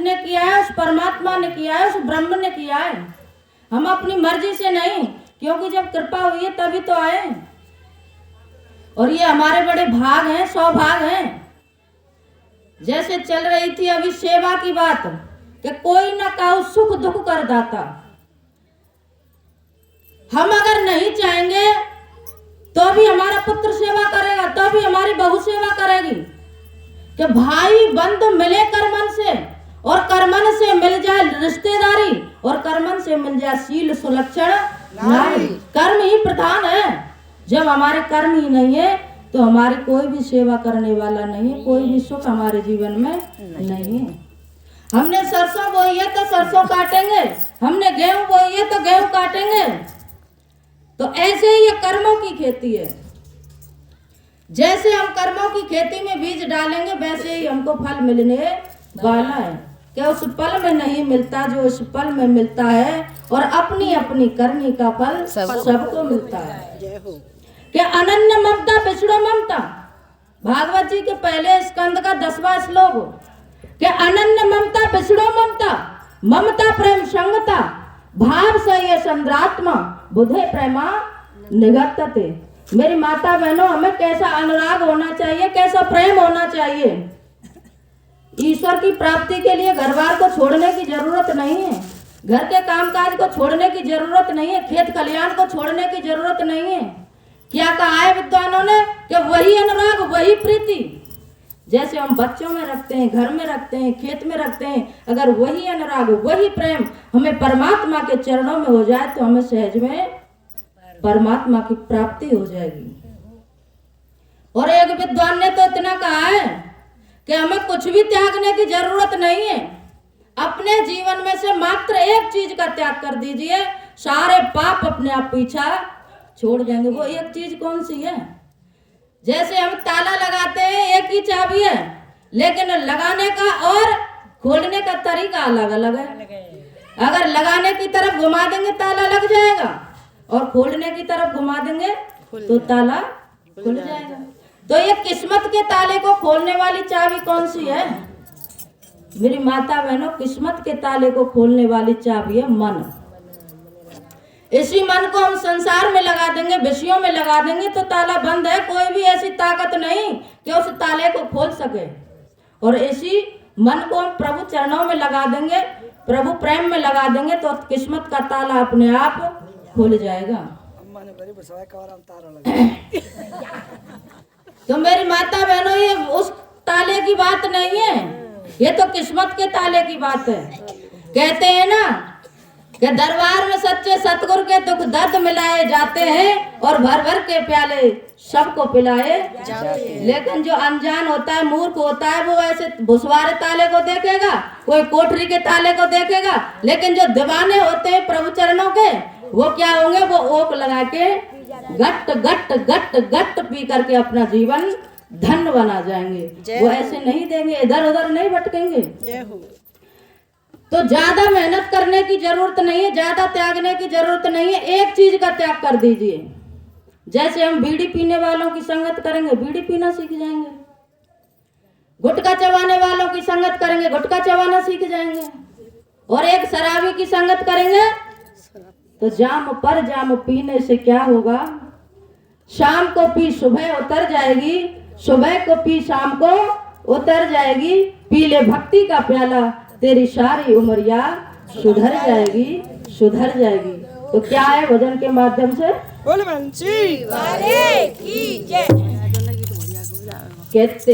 जिसने किया है उस परमात्मा ने किया है, उस ब्रह्म ने किया है। हम अपनी मर्जी से नहीं, क्योंकि जब कृपा हुई है तभी तो आए। और ये हमारे बड़े भाग हैं, सौभाग्य हैं। जैसे चल रही थी अभी सेवा की बात कि कोई न काहू सुख दुख कर दाता। हम अगर नहीं चाहेंगे तो भी हमारा पुत्र सेवा करेगा, तो भी हमारी बहू सेवा करेगी। कि भाई बंधु मिले कर्मन से, और कर्मन से मिल जाए रिश्तेदारी, और कर्मन से मिल जाए शील सुलक्षण नारी। कर्म ही प्रधान है। जब हमारे कर्म ही नहीं है तो हमारी कोई भी सेवा करने वाला नहीं है, कोई भी सुख हमारे जीवन में नहीं है। हमने सरसों बोई है तो सरसों काटेंगे, हमने गेहूं बोई है तो गेहूं काटेंगे। तो ऐसे ही ये कर्मों की खेती है। जैसे हम कर्मों की खेती में बीज डालेंगे वैसे ही हमको फल मिलने वाला है। क्या उस पल में नहीं मिलता जो उस पल में मिलता है, और अपनी अपनी करनी का फल सबको मिलता है। क्या अनन्य ममता पिछड़ो ममता, भागवत जी के पहले स्कंद का 10वां श्लोक। क्या अनन्य ममता पिछड़ो ममता, ममता प्रेम संगता, भाव से ये संद्रात्मा, बुधे प्रेमा निगतते। मेरी माता बहनों, हमें कैसा अनुराग होना चाहिए, कैसा प्रेम होना चाहिए। ईश्वर की प्राप्ति के लिए घर बार को छोड़ने की जरूरत नहीं है, घर के कामकाज को छोड़ने की जरूरत नहीं है, खेत खलियान को छोड़ने की जरूरत नहीं है। क्या कहा है विद्वानों ने कि वही अनुराग वही प्रीति। जैसे हम बच्चों में रखते हैं, घर में रखते हैं, खेत में रखते हैं, अगर वही अनुराग वही प्रेम हमें परमात्मा के चरणों में हो जाए तो हमें सहज में परमात्मा की प्राप्ति हो जाएगी। और एक विद्वान ने तो इतना कहा है कि हमें कुछ भी त्यागने की जरूरत नहीं है। अपने जीवन में से मात्र एक चीज का त्याग कर दीजिए, सारे पाप अपने आप पीछा छोड़ जाएंगे। वो एक चीज कौन सी है? जैसे हम ताला लगाते हैं, एक ही चाबी है, लेकिन लगाने का और खोलने का तरीका अलग अलग है। अगर लगाने की तरफ घुमा देंगे ताला लग जाएगा, और खोलने की तरफ घुमा देंगे तो ताला खुल जाएगा। तो ये किस्मत के ताले को खोलने वाली चाबी कौन सी है? मेरी माता बहनों, किस्मत के ताले को खोलने वाली चाबी है मन। इसी मन को हम संसार में लगा देंगे, विषयों में लगा देंगे तो ताला बंद है। कोई भी ऐसी ताकत नहीं कि उस ताले को खोल सके। और इसी मन को हम प्रभु चरणों में लगा देंगे, प्रभु प्रेम में लगा देंगे तो किस्मत का ताला अपने आप खुल जाएगा। तो मेरी माता बहनों, ये उस ताले की बात नहीं है, ये तो किस्मत के ताले की बात है। कहते हैं ना कि दरबार में सच्चे सतगुरु के दुख दर्द मिलाए जाते हैं, और भर भर के प्याले सबको पिलाए जाते हैं। लेकिन जो अनजान होता है, मूर्ख होता है, वो ऐसे भुसवारे ताले को देखेगा, कोई कोठरी के ताले को देखेगा। लेकिन जो दीवाने होते हैं प्रभु चरणों के, वो क्या होंगे? वो ओक लगा के गट गट गट गट पी करके अपना जीवन धन्य बना जाएंगे। वो ऐसे नहीं देंगे, इधर उधर नहीं भटकेंगे। तो ज्यादा मेहनत करने की जरूरत नहीं है, ज्यादा त्यागने की जरूरत नहीं है। एक चीज का त्याग कर दीजिए। जैसे हम बीड़ी पीने वालों की संगत करेंगे, बीड़ी पीना सीख जाएंगे। गुटखा चबाने वालों की संगत करेंगे, गुटखा चबाना सीख जाएंगे। और एक शराबी की संगत करेंगे तो जाम पर जाम पीने से क्या होगा? शाम को पी सुबह उतर जाएगी, सुबह को पी शाम को उतर जाएगी। पी ले भक्ति का प्याला, तेरी सारी उमरिया सुधर जाएगी, सुधर जाएगी। तो क्या है भजन के माध्यम से? कहते